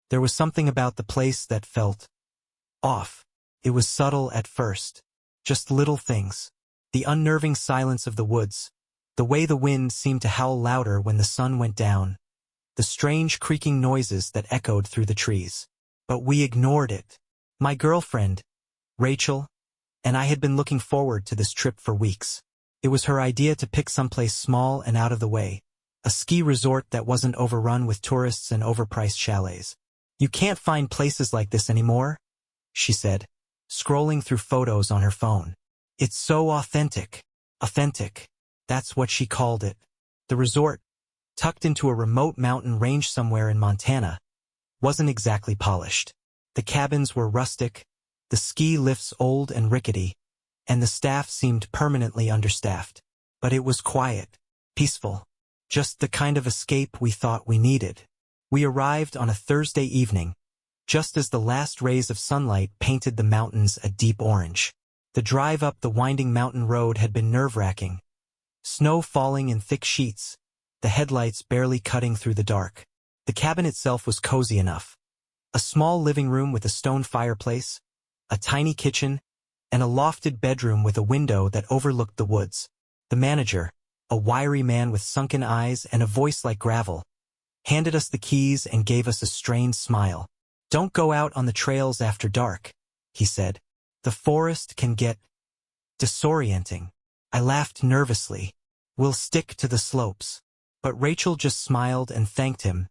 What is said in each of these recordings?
There was something about the place that felt off. It was subtle at first. Just little things. The unnerving silence of the woods. The way the wind seemed to howl louder when the sun went down. The strange creaking noises that echoed through the trees. But we ignored it. My girlfriend, Rachel, and I had been looking forward to this trip for weeks. It was her idea to pick someplace small and out of the way. A ski resort that wasn't overrun with tourists and overpriced chalets. "You can't find places like this anymore," she said, scrolling through photos on her phone. "It's so authentic." Authentic. That's what she called it. The resort, tucked into a remote mountain range somewhere in Montana, wasn't exactly polished. The cabins were rustic, the ski lifts old and rickety, and the staff seemed permanently understaffed. But it was quiet, peaceful, just the kind of escape we thought we needed. We arrived on a Thursday evening, just as the last rays of sunlight painted the mountains a deep orange. The drive up the winding mountain road had been nerve-wracking. Snow falling in thick sheets, the headlights barely cutting through the dark. The cabin itself was cozy enough. A small living room with a stone fireplace, a tiny kitchen, and a lofted bedroom with a window that overlooked the woods. The manager, a wiry man with sunken eyes and a voice like gravel, handed us the keys and gave us a strained smile. "Don't go out on the trails after dark," he said. "The forest can get disorienting." I laughed nervously. "We'll stick to the slopes." But Rachel just smiled and thanked him,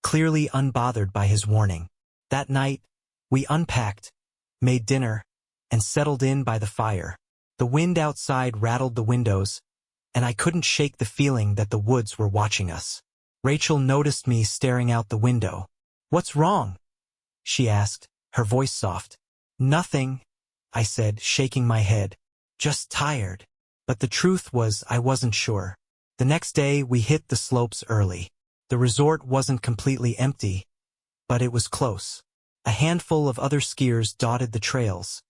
clearly unbothered by his warning. That night, we unpacked, made dinner, and settled in by the fire. The wind outside rattled the windows, and I couldn't shake the feeling that the woods were watching us. Rachel noticed me staring out the window. "What's wrong?" she asked, her voice soft. "Nothing," I said, shaking my head. "Just tired." But the truth was I wasn't sure. The next day we hit the slopes early. The resort wasn't completely empty, but it was close. A handful of other skiers dotted the trails,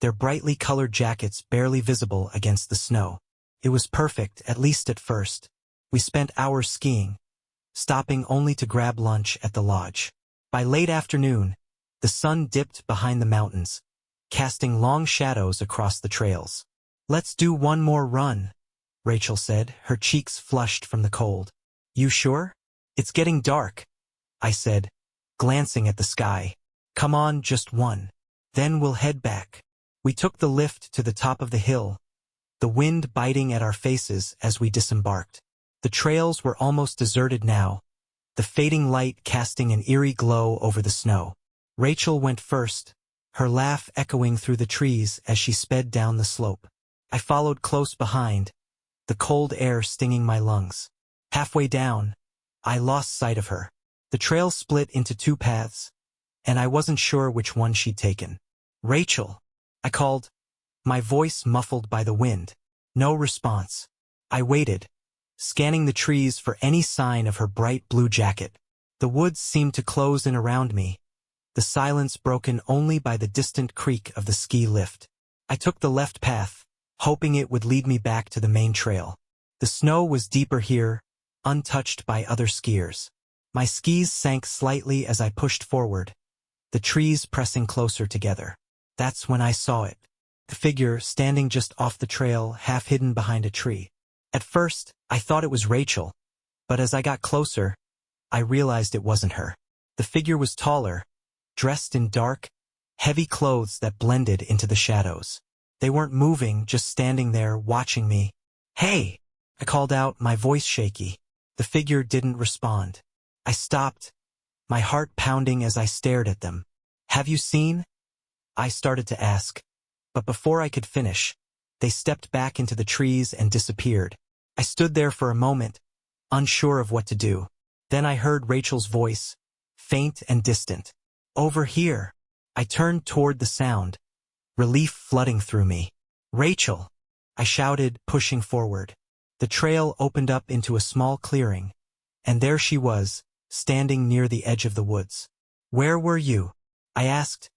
their brightly colored jackets barely visible against the snow. It was perfect, at least at first. We spent hours skiing, stopping only to grab lunch at the lodge. By late afternoon, the sun dipped behind the mountains, casting long shadows across the trails. "Let's do one more run," Rachel said, her cheeks flushed from the cold. "You sure? It's getting dark," I said, glancing at the sky. "Come on, just one. Then we'll head back." We took the lift to the top of the hill, the wind biting at our faces as we disembarked. The trails were almost deserted now, the fading light casting an eerie glow over the snow. Rachel went first, her laugh echoing through the trees as she sped down the slope. I followed close behind, the cold air stinging my lungs. Halfway down, I lost sight of her. The trail split into two paths, and I wasn't sure which one she'd taken. "Rachel," I called, my voice muffled by the wind. No response. I waited, scanning the trees for any sign of her bright blue jacket. The woods seemed to close in around me, the silence broken only by the distant creak of the ski lift. I took the left path, hoping it would lead me back to the main trail. The snow was deeper here, untouched by other skiers. My skis sank slightly as I pushed forward, the trees pressing closer together. That's when I saw it. The figure standing just off the trail, half hidden behind a tree. At first, I thought it was Rachel, but as I got closer, I realized it wasn't her. The figure was taller, dressed in dark, heavy clothes that blended into the shadows. They weren't moving, just standing there, watching me. "Hey!" I called out, my voice shaky. The figure didn't respond. I stopped, my heart pounding as I stared at them. "Have you seen?" I started to ask, but before I could finish, they stepped back into the trees and disappeared. I stood there for a moment, unsure of what to do. Then I heard Rachel's voice, faint and distant. "Over here." I turned toward the sound, relief flooding through me. "Rachel!" I shouted, pushing forward. The trail opened up into a small clearing, and there she was, standing near the edge of the woods. "Where were you?" I asked,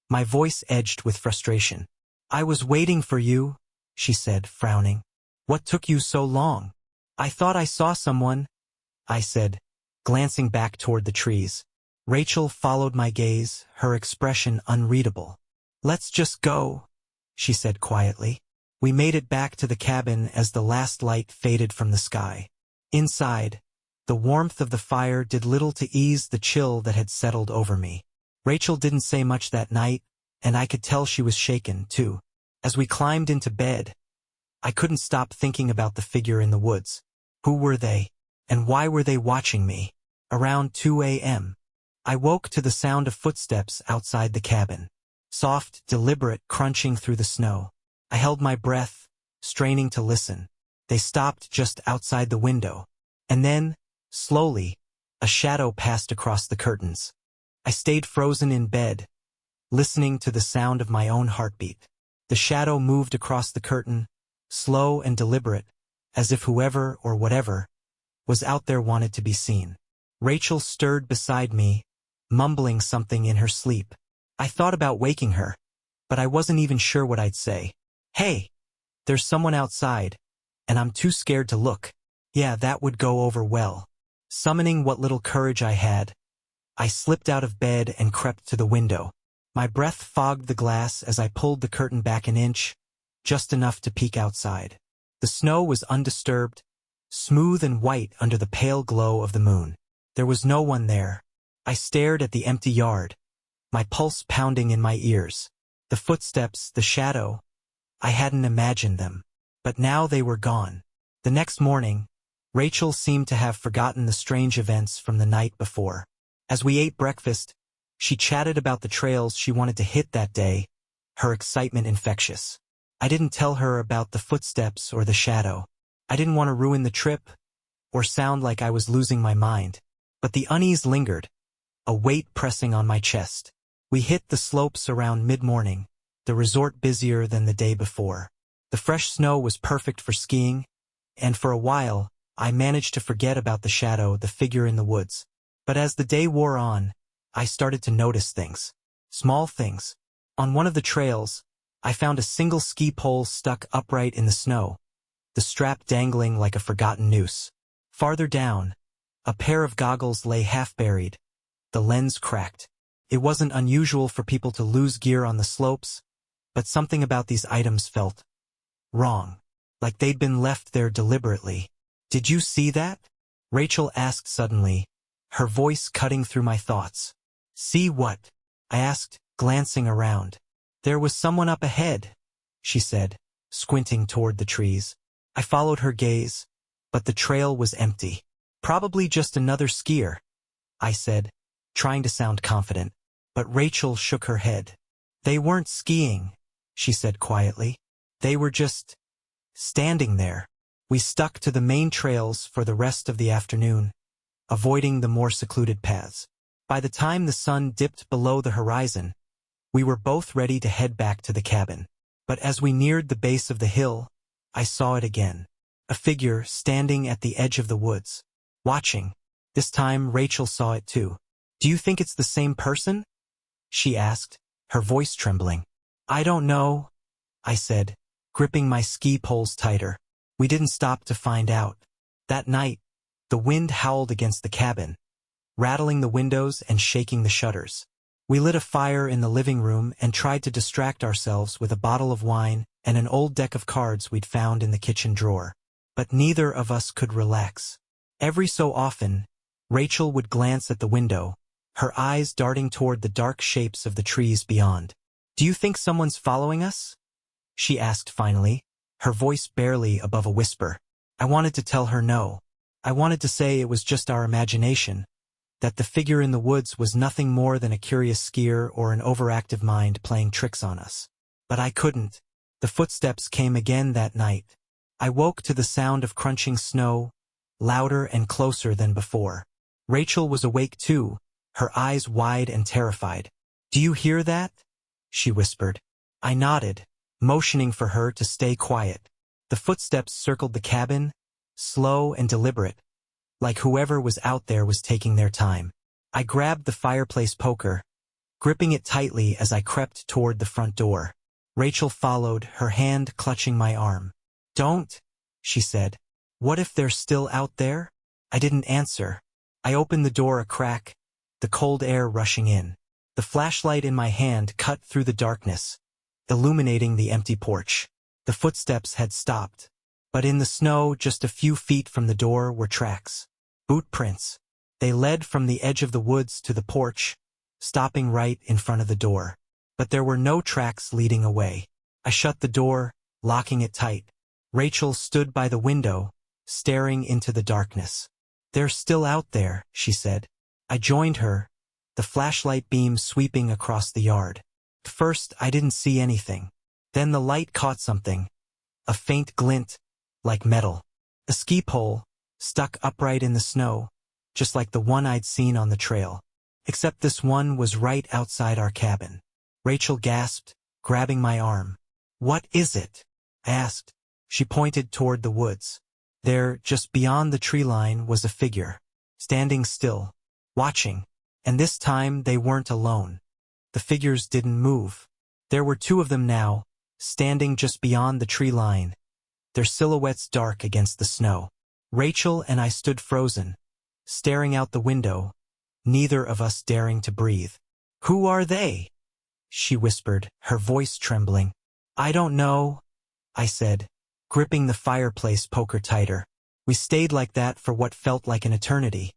my voice edged with frustration. "I was waiting for you," she said, frowning. "What took you so long?" "I thought I saw someone," I said, glancing back toward the trees. Rachel followed my gaze, her expression unreadable. "Let's just go," she said quietly. We made it back to the cabin as the last light faded from the sky. Inside, the warmth of the fire did little to ease the chill that had settled over me. Rachel didn't say much that night, and I could tell she was shaken, too. As we climbed into bed, I couldn't stop thinking about the figure in the woods. Who were they? And why were they watching me? Around 2 a.m., I woke to the sound of footsteps outside the cabin. Soft, deliberate crunching through the snow. I held my breath, straining to listen. They stopped just outside the window. And then, slowly, a shadow passed across the curtains. I stayed frozen in bed, listening to the sound of my own heartbeat. The shadow moved across the curtain, slow and deliberate, as if whoever or whatever was out there wanted to be seen. Rachel stirred beside me, mumbling something in her sleep. I thought about waking her, but I wasn't even sure what I'd say. "Hey, there's someone outside, and I'm too scared to look." Yeah, that would go over well. Summoning what little courage I had, I slipped out of bed and crept to the window. My breath fogged the glass as I pulled the curtain back an inch, just enough to peek outside. The snow was undisturbed, smooth and white under the pale glow of the moon. There was no one there. I stared at the empty yard, my pulse pounding in my ears. The footsteps, the shadow, I hadn't imagined them. But now they were gone. The next morning, Rachel seemed to have forgotten the strange events from the night before. As we ate breakfast, she chatted about the trails she wanted to hit that day, her excitement infectious. I didn't tell her about the footsteps or the shadow. I didn't want to ruin the trip or sound like I was losing my mind. But the unease lingered, a weight pressing on my chest. We hit the slopes around mid-morning, the resort busier than the day before. The fresh snow was perfect for skiing, and for a while, I managed to forget about the shadow, the figure in the woods. But as the day wore on, I started to notice things. Small things. On one of the trails, I found a single ski pole stuck upright in the snow, the strap dangling like a forgotten noose. Farther down, a pair of goggles lay half-buried, the lens cracked. It wasn't unusual for people to lose gear on the slopes, but something about these items felt wrong, like they'd been left there deliberately. "Did you see that?" Rachel asked suddenly, her voice cutting through my thoughts. "See what?" I asked, glancing around. "There was someone up ahead," she said, squinting toward the trees. I followed her gaze, but the trail was empty. "Probably just another skier," I said, trying to sound confident. But Rachel shook her head. "They weren't skiing," she said quietly. "They were just standing there." We stuck to the main trails for the rest of the afternoon, avoiding the more secluded paths. By the time the sun dipped below the horizon, we were both ready to head back to the cabin. But as we neared the base of the hill, I saw it again. A figure standing at the edge of the woods, watching. This time Rachel saw it too. "Do you think it's the same person?" she asked, her voice trembling. "I don't know," I said, gripping my ski poles tighter. We didn't stop to find out. That night, the wind howled against the cabin, rattling the windows and shaking the shutters. We lit a fire in the living room and tried to distract ourselves with a bottle of wine and an old deck of cards we'd found in the kitchen drawer. But neither of us could relax. Every so often, Rachel would glance at the window, her eyes darting toward the dark shapes of the trees beyond. "Do you think someone's following us?" she asked finally, her voice barely above a whisper. I wanted to tell her no. I wanted to say it was just our imagination, that the figure in the woods was nothing more than a curious skier or an overactive mind playing tricks on us. But I couldn't. The footsteps came again that night. I woke to the sound of crunching snow, louder and closer than before. Rachel was awake too, her eyes wide and terrified. "Do you hear that?" she whispered. I nodded, motioning for her to stay quiet. The footsteps circled the cabin, slow and deliberate, like whoever was out there was taking their time. I grabbed the fireplace poker, gripping it tightly as I crept toward the front door. Rachel followed, her hand clutching my arm. "Don't," she said. "What if they're still out there?" I didn't answer. I opened the door a crack, the cold air rushing in. The flashlight in my hand cut through the darkness, illuminating the empty porch. The footsteps had stopped, but in the snow just a few feet from the door were tracks. Boot prints. They led from the edge of the woods to the porch, stopping right in front of the door. But there were no tracks leading away. I shut the door, locking it tight. Rachel stood by the window, staring into the darkness. "They're still out there," she said. I joined her, the flashlight beam sweeping across the yard. At first, I didn't see anything. Then the light caught something. A faint glint, like metal. A ski pole, stuck upright in the snow, just like the one I'd seen on the trail. Except this one was right outside our cabin. Rachel gasped, grabbing my arm. "What is it?" I asked. She pointed toward the woods. There, just beyond the tree line, was a figure, standing still, watching. And this time they weren't alone. The figures didn't move. There were two of them now, standing just beyond the tree line, their silhouettes dark against the snow. Rachel and I stood frozen, staring out the window, neither of us daring to breathe. "Who are they?" she whispered, her voice trembling. "I don't know," I said, gripping the fireplace poker tighter. We stayed like that for what felt like an eternity,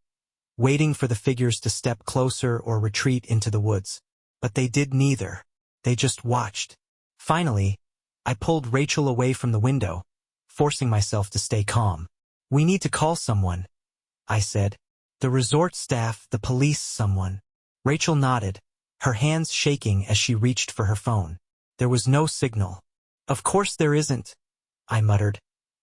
waiting for the figures to step closer or retreat into the woods. But they did neither. They just watched. Finally, I pulled Rachel away from the window, forcing myself to stay calm. "We need to call someone," I said. "The resort staff, the police, someone." Rachel nodded, her hands shaking as she reached for her phone. There was no signal. "Of course there isn't," I muttered,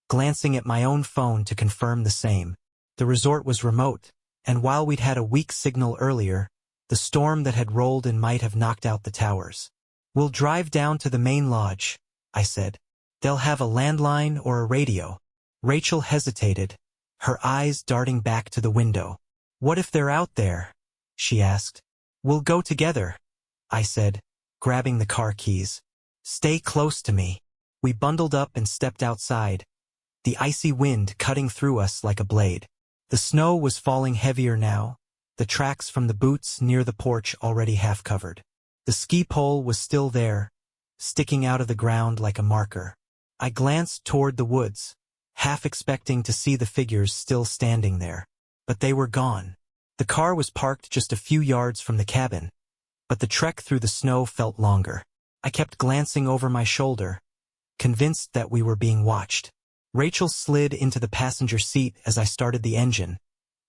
glancing at my own phone to confirm the same. The resort was remote, and while we'd had a weak signal earlier, the storm that had rolled in might have knocked out the towers. "We'll drive down to the main lodge," I said. "They'll have a landline or a radio." Rachel hesitated, her eyes darting back to the window. "What if they're out there?" she asked. "We'll go together," I said, grabbing the car keys. "Stay close to me." We bundled up and stepped outside, the icy wind cutting through us like a blade. The snow was falling heavier now, the tracks from the boots near the porch already half covered. The ski pole was still there, sticking out of the ground like a marker. I glanced toward the woods, half expecting to see the figures still standing there. But they were gone. The car was parked just a few yards from the cabin, but the trek through the snow felt longer. I kept glancing over my shoulder, convinced that we were being watched. Rachel slid into the passenger seat as I started the engine,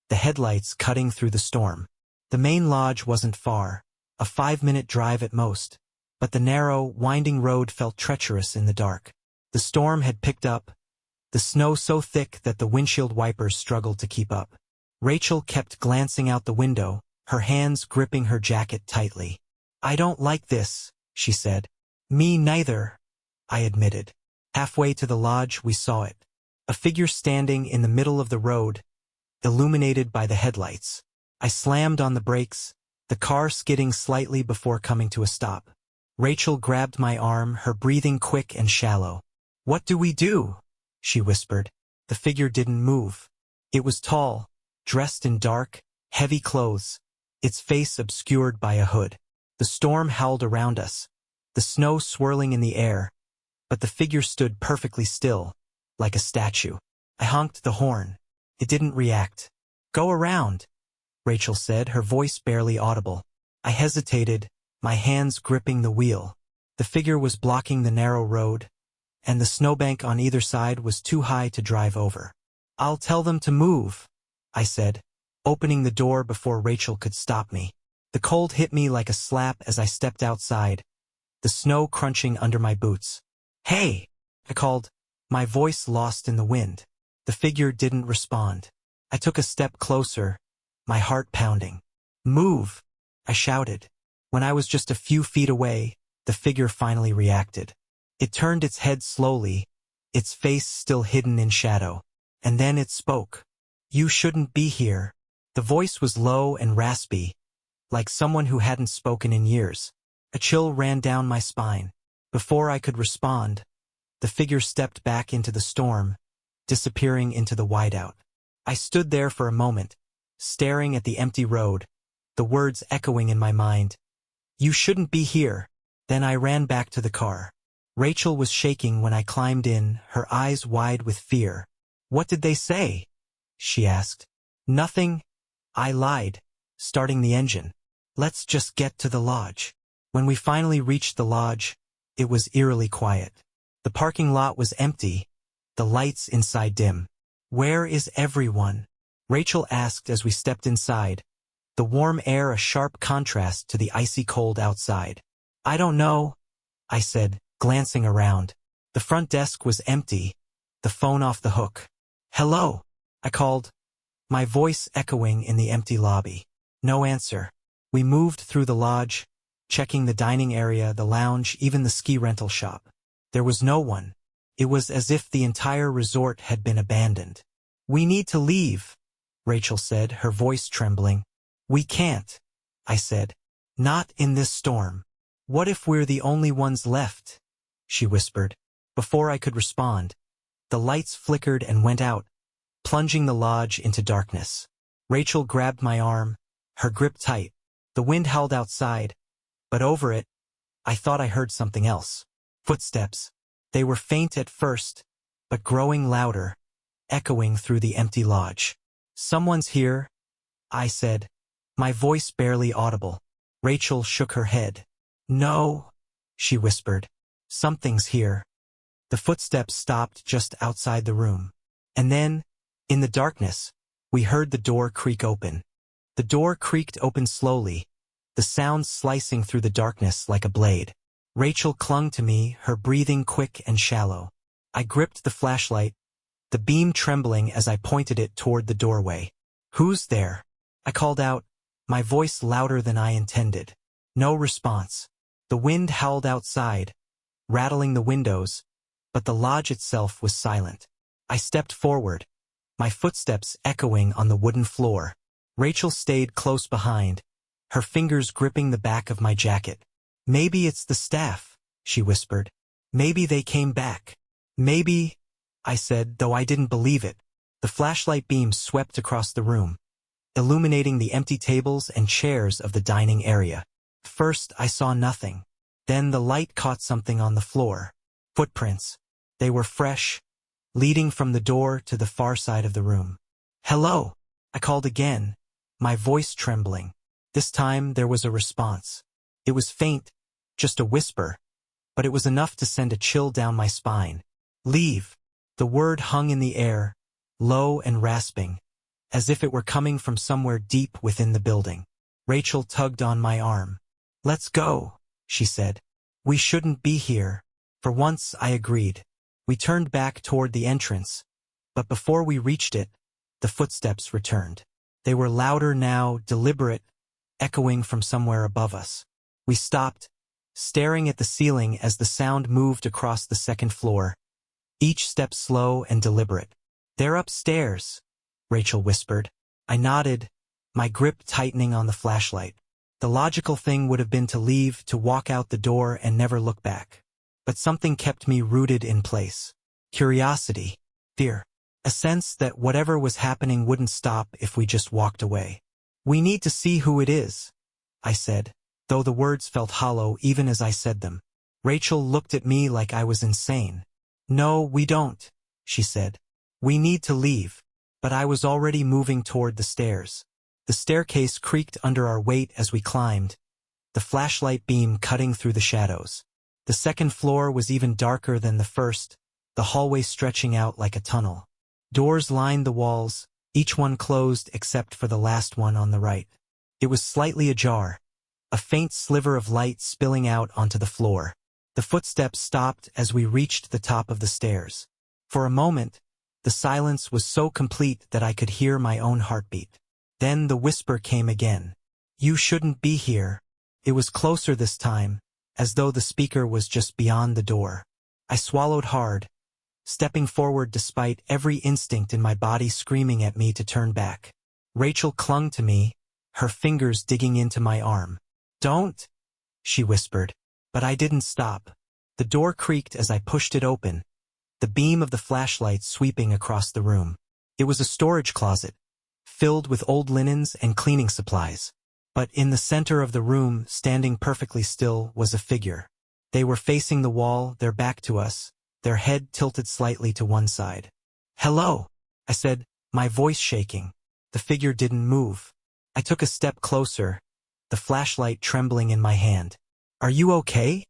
the headlights cutting through the storm. The main lodge wasn't far, a 5-minute drive at most, but the narrow, winding road felt treacherous in the dark. The storm had picked up, the snow so thick that the windshield wipers struggled to keep up. Rachel kept glancing out the window, her hands gripping her jacket tightly. "I don't like this," she said. "Me neither," I admitted. Halfway to the lodge, we saw it. A figure standing in the middle of the road, illuminated by the headlights. I slammed on the brakes, the car skidding slightly before coming to a stop. Rachel grabbed my arm, her breathing quick and shallow. "What do we do?" she whispered. The figure didn't move. It was tall, dressed in dark, heavy clothes, its face obscured by a hood. The storm howled around us, the snow swirling in the air, but the figure stood perfectly still, like a statue. I honked the horn. It didn't react. "Go around," Rachel said, her voice barely audible. I hesitated, my hands gripping the wheel. The figure was blocking the narrow road, and the snowbank on either side was too high to drive over. "I'll tell them to move," I said, opening the door before Rachel could stop me. The cold hit me like a slap as I stepped outside, the snow crunching under my boots. "Hey!" I called, my voice lost in the wind. The figure didn't respond. I took a step closer, my heart pounding. "Move!" I shouted. When I was just a few feet away, the figure finally reacted. It turned its head slowly, its face still hidden in shadow. And then it spoke. "You shouldn't be here." The voice was low and raspy, like someone who hadn't spoken in years. A chill ran down my spine. Before I could respond, the figure stepped back into the storm, disappearing into the whiteout. I stood there for a moment, staring at the empty road, the words echoing in my mind. You shouldn't be here. Then I ran back to the car. Rachel was shaking when I climbed in, her eyes wide with fear. What did they say? She asked. Nothing. I lied, starting the engine. Let's just get to the lodge. When we finally reached the lodge, it was eerily quiet. The parking lot was empty, the lights inside dim. Where is everyone? Rachel asked as we stepped inside, the warm air a sharp contrast to the icy cold outside. I don't know, I said, glancing around. The front desk was empty, the phone off the hook. Hello, I called, my voice echoing in the empty lobby. No answer. We moved through the lodge, checking the dining area, the lounge, even the ski rental shop. There was no one. It was as if the entire resort had been abandoned. We need to leave, Rachel said, her voice trembling. We can't, I said. Not in this storm. What if we're the only ones left? She whispered. Before I could respond, the lights flickered and went out, plunging the lodge into darkness. Rachel grabbed my arm, her grip tight. The wind howled outside, but over it, I thought I heard something else. Footsteps. They were faint at first, but growing louder, echoing through the empty lodge. Someone's here, I said, my voice barely audible. Rachel shook her head. No, she whispered. Something's here. The footsteps stopped just outside the room. And then, in the darkness, we heard the door creak open. The door creaked open slowly, the sound slicing through the darkness like a blade. Rachel clung to me, her breathing quick and shallow. I gripped the flashlight, the beam trembling as I pointed it toward the doorway. Who's there? I called out, my voice louder than I intended. No response. The wind howled outside, rattling the windows, but the lodge itself was silent. I stepped forward, my footsteps echoing on the wooden floor. Rachel stayed close behind, her fingers gripping the back of my jacket. Maybe it's the staff, she whispered. Maybe they came back. Maybe, I said, though I didn't believe it. The flashlight beam swept across the room, illuminating the empty tables and chairs of the dining area. First, I saw nothing. Then the light caught something on the floor. Footprints. They were fresh, leading from the door to the far side of the room. Hello, I called again, my voice trembling. This time there was a response. It was faint, just a whisper, but it was enough to send a chill down my spine. Leave. The word hung in the air, low and rasping, as if it were coming from somewhere deep within the building. Rachel tugged on my arm. Let's go, she said. We shouldn't be here. For once, I agreed. We turned back toward the entrance, but before we reached it, the footsteps returned. They were louder now, deliberate, echoing from somewhere above us. We stopped, staring at the ceiling as the sound moved across the second floor, each step slow and deliberate. They're upstairs, Rachel whispered. I nodded, my grip tightening on the flashlight. The logical thing would have been to leave, to walk out the door and never look back. But something kept me rooted in place. Curiosity, fear, a sense that whatever was happening wouldn't stop if we just walked away. We need to see who it is, I said, though the words felt hollow even as I said them. Rachel looked at me like I was insane. No, we don't, she said. We need to leave. But I was already moving toward the stairs. The staircase creaked under our weight as we climbed, the flashlight beam cutting through the shadows. The second floor was even darker than the first, the hallway stretching out like a tunnel. Doors lined the walls, each one closed except for the last one on the right. It was slightly ajar, a faint sliver of light spilling out onto the floor. The footsteps stopped as we reached the top of the stairs. For a moment, the silence was so complete that I could hear my own heartbeat. Then the whisper came again. You shouldn't be here. It was closer this time, as though the speaker was just beyond the door. I swallowed hard, stepping forward despite every instinct in my body screaming at me to turn back. Rachel clung to me, her fingers digging into my arm. Don't, she whispered, but I didn't stop. The door creaked as I pushed it open, the beam of the flashlight sweeping across the room. It was a storage closet, filled with old linens and cleaning supplies. But in the center of the room, standing perfectly still, was a figure. They were facing the wall, their back to us, their head tilted slightly to one side. "Hello," I said, my voice shaking. The figure didn't move. I took a step closer, the flashlight trembling in my hand. "Are you okay?"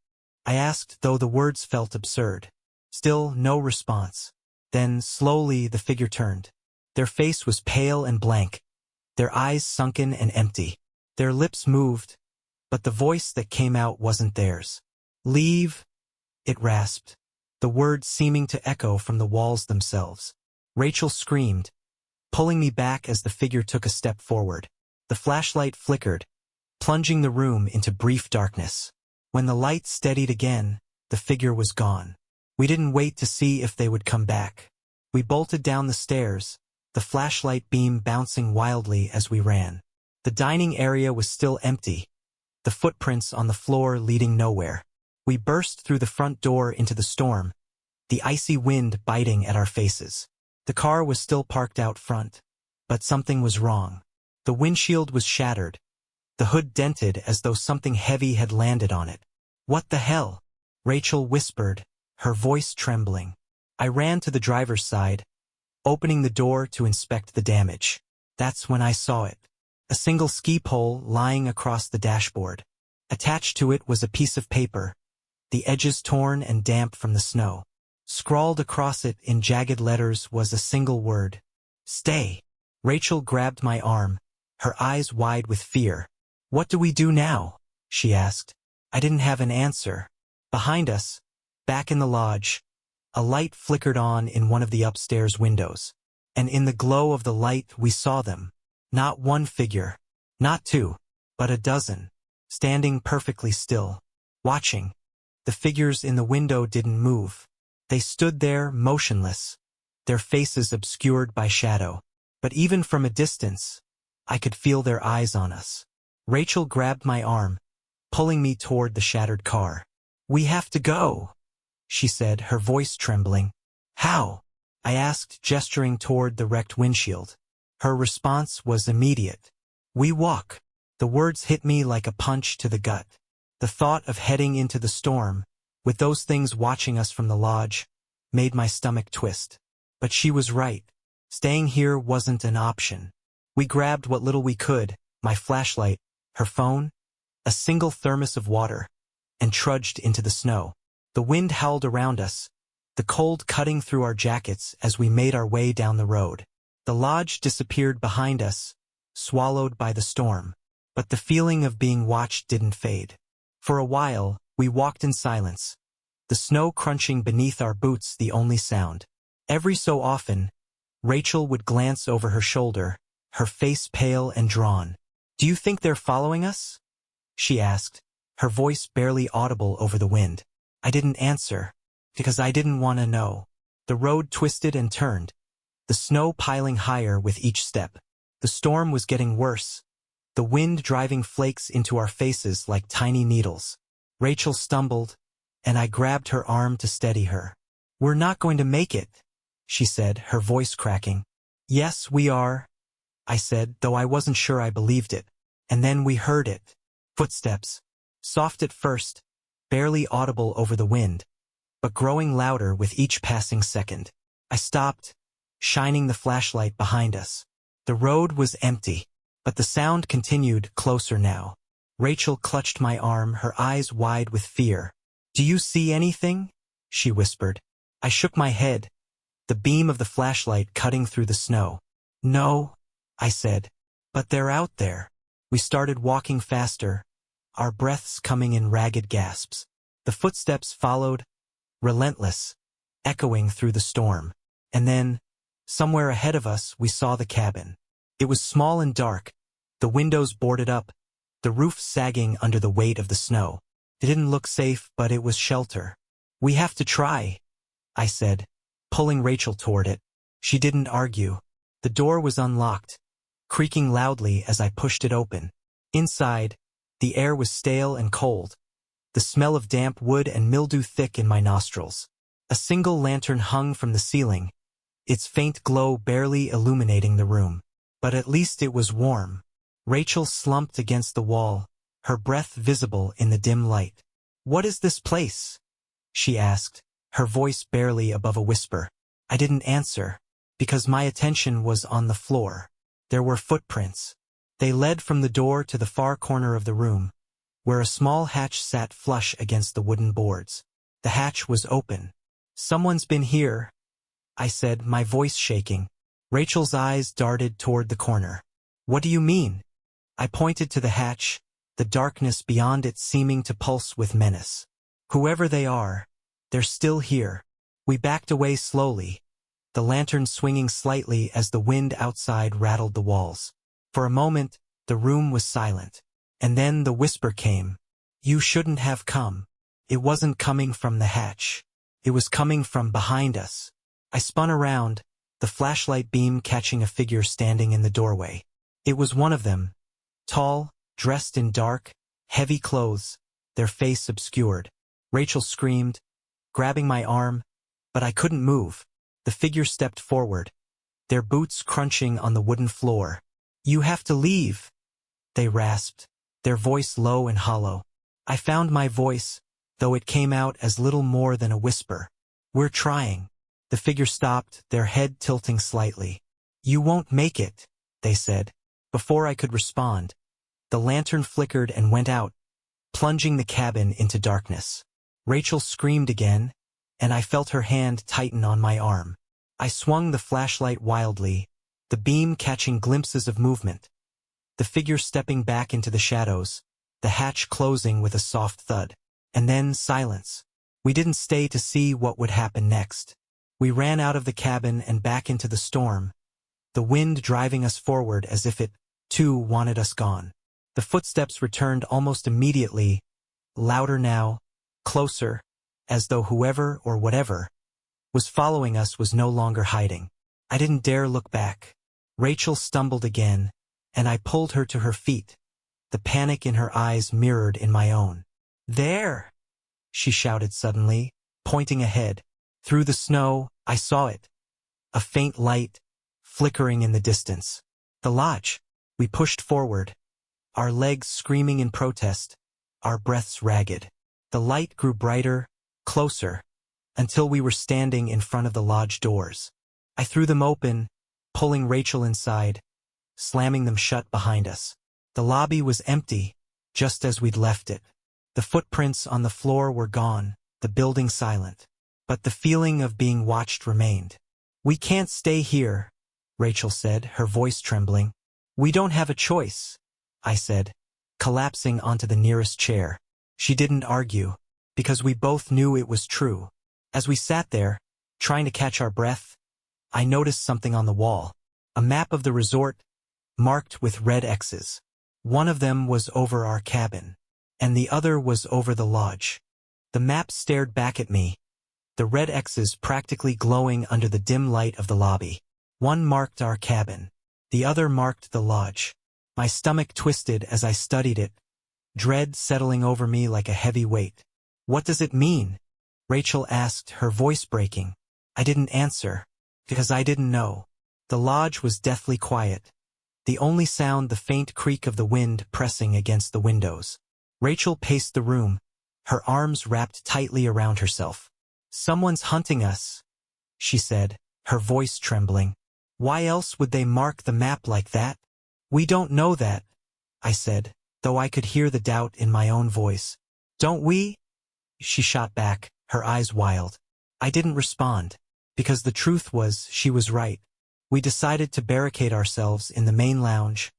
I asked, though the words felt absurd. Still no response. Then, slowly, the figure turned. Their face was pale and blank, their eyes sunken and empty. Their lips moved, but the voice that came out wasn't theirs. "Leave," it rasped, the words seeming to echo from the walls themselves. Rachel screamed, pulling me back as the figure took a step forward. The flashlight flickered, plunging the room into brief darkness. When the light steadied again, the figure was gone. We didn't wait to see if they would come back. We bolted down the stairs, the flashlight beam bouncing wildly as we ran. The dining area was still empty, the footprints on the floor leading nowhere. We burst through the front door into the storm, the icy wind biting at our faces. The car was still parked out front, but something was wrong. The windshield was shattered, the hood dented as though something heavy had landed on it. "What the hell?" Rachel whispered, her voice trembling. I ran to the driver's side, opening the door to inspect the damage. That's when I saw it. A single ski pole lying across the dashboard. Attached to it was a piece of paper, the edges torn and damp from the snow. Scrawled across it in jagged letters was a single word: "Stay." Rachel grabbed my arm, her eyes wide with fear. "What do we do now?" she asked. I didn't have an answer. Behind us, back in the lodge, a light flickered on in one of the upstairs windows. And in the glow of the light we saw them. Not one figure, not two, but a dozen, standing perfectly still, watching. The figures in the window didn't move. They stood there, motionless, their faces obscured by shadow. But even from a distance, I could feel their eyes on us. Rachel grabbed my arm, pulling me toward the shattered car. "We have to go," she said, her voice trembling. "How?" I asked, gesturing toward the wrecked windshield. Her response was immediate. "We walk." The words hit me like a punch to the gut. The thought of heading into the storm, with those things watching us from the lodge, made my stomach twist. But she was right. Staying here wasn't an option. We grabbed what little we could, my flashlight, her phone, a single thermos of water, and trudged into the snow. The wind howled around us, the cold cutting through our jackets as we made our way down the road. The lodge disappeared behind us, swallowed by the storm. But the feeling of being watched didn't fade. For a while, we walked in silence, the snow crunching beneath our boots the only sound. Every so often, Rachel would glance over her shoulder, her face pale and drawn. "Do you think they're following us?" she asked, her voice barely audible over the wind. I didn't answer, because I didn't want to know. The road twisted and turned, the snow piling higher with each step. The storm was getting worse, the wind driving flakes into our faces like tiny needles. Rachel stumbled, and I grabbed her arm to steady her. "We're not going to make it," she said, her voice cracking. "Yes, we are," I said, though I wasn't sure I believed it. And then we heard it. Footsteps. Soft at first, barely audible over the wind, but growing louder with each passing second. I stopped, shining the flashlight behind us. The road was empty, but the sound continued, closer now. Rachel clutched my arm, her eyes wide with fear. "Do you see anything?" she whispered. I shook my head, the beam of the flashlight cutting through the snow. "No," I said, "but they're out there." We started walking faster, our breaths coming in ragged gasps. The footsteps followed, relentless, echoing through the storm. And then, somewhere ahead of us, we saw the cabin. It was small and dark, the windows boarded up, the roof sagging under the weight of the snow. It didn't look safe, but it was shelter. "We have to try," I said, pulling Rachel toward it. She didn't argue. The door was unlocked, creaking loudly as I pushed it open. Inside, the air was stale and cold, the smell of damp wood and mildew thick in my nostrils. A single lantern hung from the ceiling, its faint glow barely illuminating the room. But at least it was warm. Rachel slumped against the wall, her breath visible in the dim light. "What is this place?" she asked, her voice barely above a whisper. I didn't answer, because my attention was on the floor. There were footprints. They led from the door to the far corner of the room, where a small hatch sat flush against the wooden boards. The hatch was open. "Someone's been here," I said, my voice shaking. Rachel's eyes darted toward the corner. "What do you mean?" I pointed to the hatch, the darkness beyond it seeming to pulse with menace. "Whoever they are, they're still here." We backed away slowly, the lantern swinging slightly as the wind outside rattled the walls. For a moment, the room was silent. And then the whisper came. "You shouldn't have come." It wasn't coming from the hatch. It was coming from behind us. I spun around, the flashlight beam catching a figure standing in the doorway. It was one of them. Tall, dressed in dark, heavy clothes, their face obscured. Rachel screamed, grabbing my arm, but I couldn't move. The figure stepped forward, their boots crunching on the wooden floor. "You have to leave," they rasped, their voice low and hollow. I found my voice, though it came out as little more than a whisper. "We're trying." The figure stopped, their head tilting slightly. "You won't make it," they said. Before I could respond, the lantern flickered and went out, plunging the cabin into darkness. Rachel screamed again, and I felt her hand tighten on my arm. I swung the flashlight wildly, the beam catching glimpses of movement. The figure stepping back into the shadows, the hatch closing with a soft thud. And then silence. We didn't stay to see what would happen next. We ran out of the cabin and back into the storm, the wind driving us forward as if it, too, wanted us gone. The footsteps returned almost immediately, louder now, closer, as though whoever or whatever was following us was no longer hiding. I didn't dare look back. Rachel stumbled again, and I pulled her to her feet, the panic in her eyes mirrored in my own. "There!" she shouted suddenly, pointing ahead. Through the snow, I saw it. A faint light, flickering in the distance. The lodge. We pushed forward, our legs screaming in protest, our breaths ragged. The light grew brighter, closer, until we were standing in front of the lodge doors. I threw them open, pulling Rachel inside, slamming them shut behind us. The lobby was empty, just as we'd left it. The footprints on the floor were gone, the building silent. But the feeling of being watched remained. "We can't stay here," Rachel said, her voice trembling. "We don't have a choice," I said, collapsing onto the nearest chair. She didn't argue, because we both knew it was true. As we sat there, trying to catch our breath, I noticed something on the wall. A map of the resort, marked with red X's. One of them was over our cabin, and the other was over the lodge. The map stared back at me, the red X's practically glowing under the dim light of the lobby. One marked our cabin, the other marked the lodge. My stomach twisted as I studied it, dread settling over me like a heavy weight. "What does it mean?" Rachel asked, her voice breaking. I didn't answer, because I didn't know. The lodge was deathly quiet, the only sound the faint creak of the wind pressing against the windows. Rachel paced the room, her arms wrapped tightly around herself. "Someone's hunting us," she said, her voice trembling. "Why else would they mark the map like that?" "We don't know that," I said, though I could hear the doubt in my own voice. "Don't we?" she shot back, her eyes wild. I didn't respond, because the truth was she was right. We decided to barricade ourselves in the main lounge,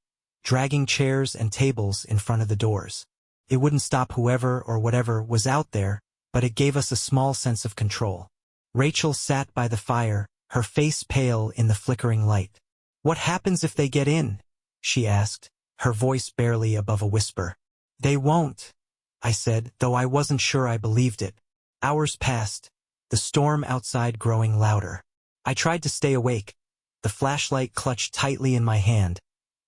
dragging chairs and tables in front of the doors. It wouldn't stop whoever or whatever was out there, but it gave us a small sense of control. Rachel sat by the fire, her face pale in the flickering light. "What happens if they get in?" she asked, her voice barely above a whisper. "They won't," I said, though I wasn't sure I believed it. Hours passed, the storm outside growing louder. I tried to stay awake, the flashlight clutched tightly in my hand,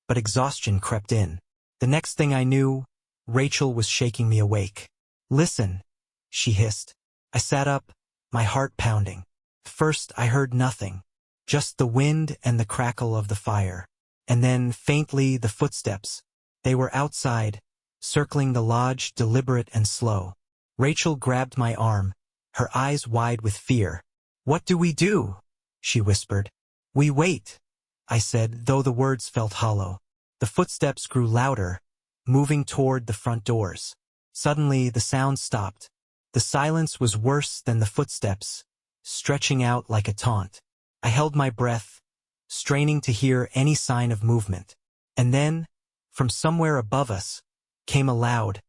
but exhaustion crept in. The next thing I knew, Rachel was shaking me awake. "Listen," she hissed. I sat up, my heart pounding. First I heard nothing, just the wind and the crackle of the fire. And then, faintly, the footsteps, They were outside, circling the lodge, deliberate and slow. Rachel grabbed my arm, her eyes wide with fear. "What do we do?" she whispered. "We wait," I said, though the words felt hollow. The footsteps grew louder, moving toward the front doors. Suddenly, the sound stopped. The silence was worse than the footsteps, stretching out like a taunt. I held my breath, straining to hear any sign of movement. And then, from somewhere above us, came a loud,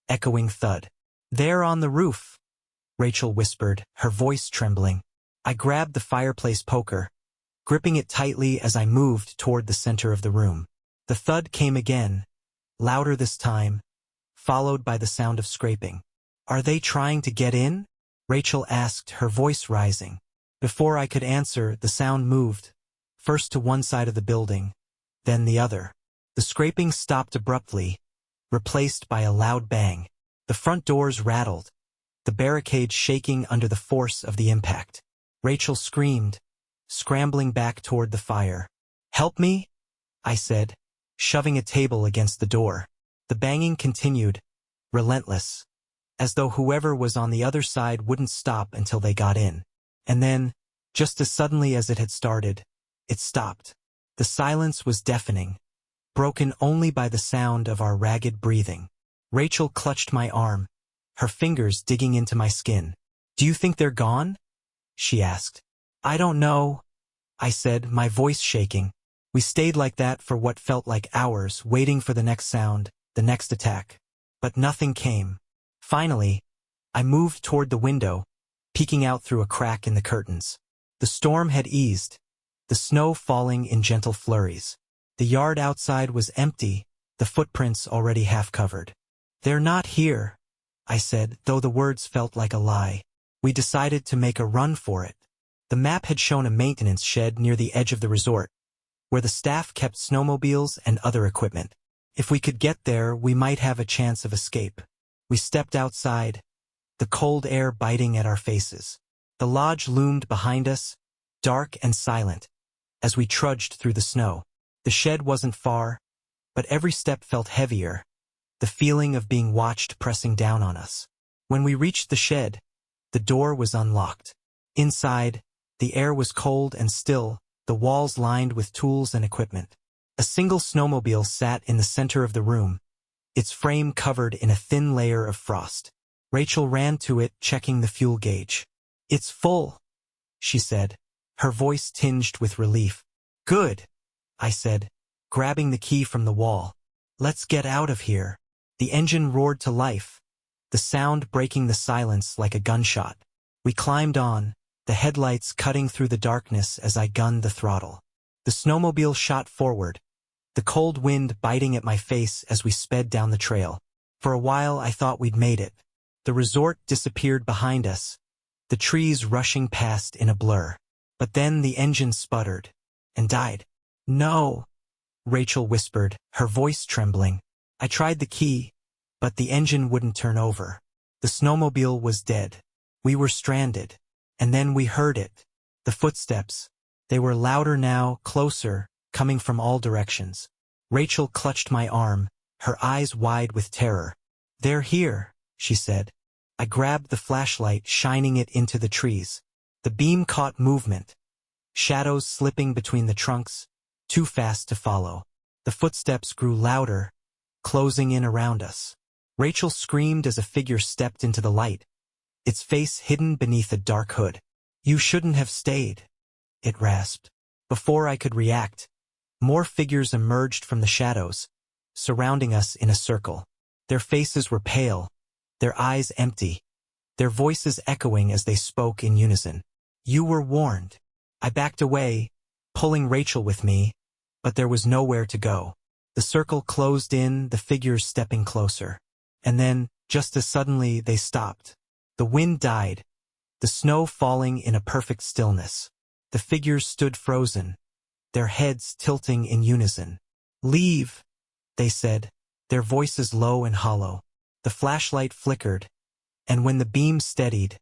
echoing thud. "There on the roof," Rachel whispered, her voice trembling. I grabbed the fireplace poker, gripping it tightly as I moved toward the center of the room. The thud came again, louder this time, followed by the sound of scraping. "Are they trying to get in?" Rachel asked, her voice rising. Before I could answer, the sound moved, first to one side of the building, then the other. The scraping stopped abruptly, replaced by a loud bang. The front doors rattled, the barricade shaking under the force of the impact. Rachel screamed, scrambling back toward the fire. "Help me," I said, shoving a table against the door. The banging continued, relentless, as though whoever was on the other side wouldn't stop until they got in. And then, just as suddenly as it had started, it stopped. The silence was deafening, broken only by the sound of our ragged breathing. Rachel clutched my arm, her fingers digging into my skin. "Do you think they're gone?" she asked. "I don't know," I said, my voice shaking. We stayed like that for what felt like hours, waiting for the next sound, the next attack. But nothing came. Finally, I moved toward the window, peeking out through a crack in the curtains. The storm had eased, the snow falling in gentle flurries. The yard outside was empty, the footprints already half covered. "They're not here," I said, though the words felt like a lie. We decided to make a run for it. The map had shown a maintenance shed near the edge of the resort, where the staff kept snowmobiles and other equipment. If we could get there, we might have a chance of escape. We stepped outside, the cold air biting at our faces. The lodge loomed behind us, dark and silent, as we trudged through the snow. The shed wasn't far, but every step felt heavier, the feeling of being watched pressing down on us. When we reached the shed, the door was unlocked. Inside, the air was cold and still, the walls lined with tools and equipment. A single snowmobile sat in the center of the room, its frame covered in a thin layer of frost. Rachel ran to it, checking the fuel gauge. "It's full," she said, her voice tinged with relief. "Good," I said, grabbing the key from the wall. "Let's get out of here." The engine roared to life, the sound breaking the silence like a gunshot. We climbed on, the headlights cutting through the darkness as I gunned the throttle. The snowmobile shot forward, the cold wind biting at my face as we sped down the trail. For a while I thought we'd made it. The resort disappeared behind us, the trees rushing past in a blur. But then the engine sputtered and died. "No," Rachel whispered, her voice trembling. I tried the key, but the engine wouldn't turn over. The snowmobile was dead. We were stranded. And then we heard it. The footsteps. They were louder now, closer, coming from all directions. Rachel clutched my arm, her eyes wide with terror. "They're here," she said. I grabbed the flashlight, shining it into the trees. The beam caught movement, shadows slipping between the trunks, too fast to follow. The footsteps grew louder, closing in around us. Rachel screamed as a figure stepped into the light, its face hidden beneath a dark hood. "You shouldn't have stayed," it rasped. Before I could react, more figures emerged from the shadows, surrounding us in a circle. Their faces were pale, their eyes empty, their voices echoing as they spoke in unison. "You were warned." I backed away, pulling Rachel with me, but there was nowhere to go. The circle closed in, the figures stepping closer. And then, just as suddenly, they stopped. The wind died, the snow falling in a perfect stillness. The figures stood frozen, their heads tilting in unison. "Leave," they said, their voices low and hollow. The flashlight flickered, and when the beam steadied,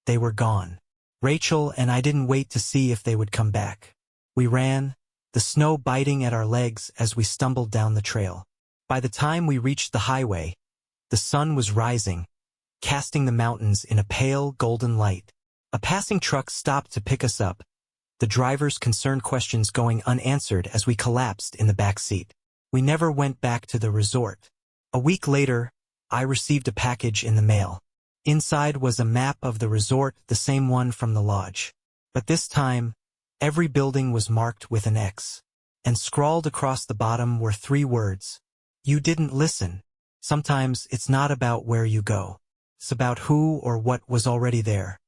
they were gone. Rachel and I didn't wait to see if they would come back. We ran, the snow biting at our legs as we stumbled down the trail. By the time we reached the highway, the sun was rising, casting the mountains in a pale golden light. A passing truck stopped to pick us up, the driver's concerned questions going unanswered as we collapsed in the back seat. We never went back to the resort. A week later, I received a package in the mail. Inside was a map of the resort, the same one from the lodge. But this time, every building was marked with an X. And scrawled across the bottom were 3 words. You didn't listen. Sometimes it's not about where you go. It's about who or what was already there.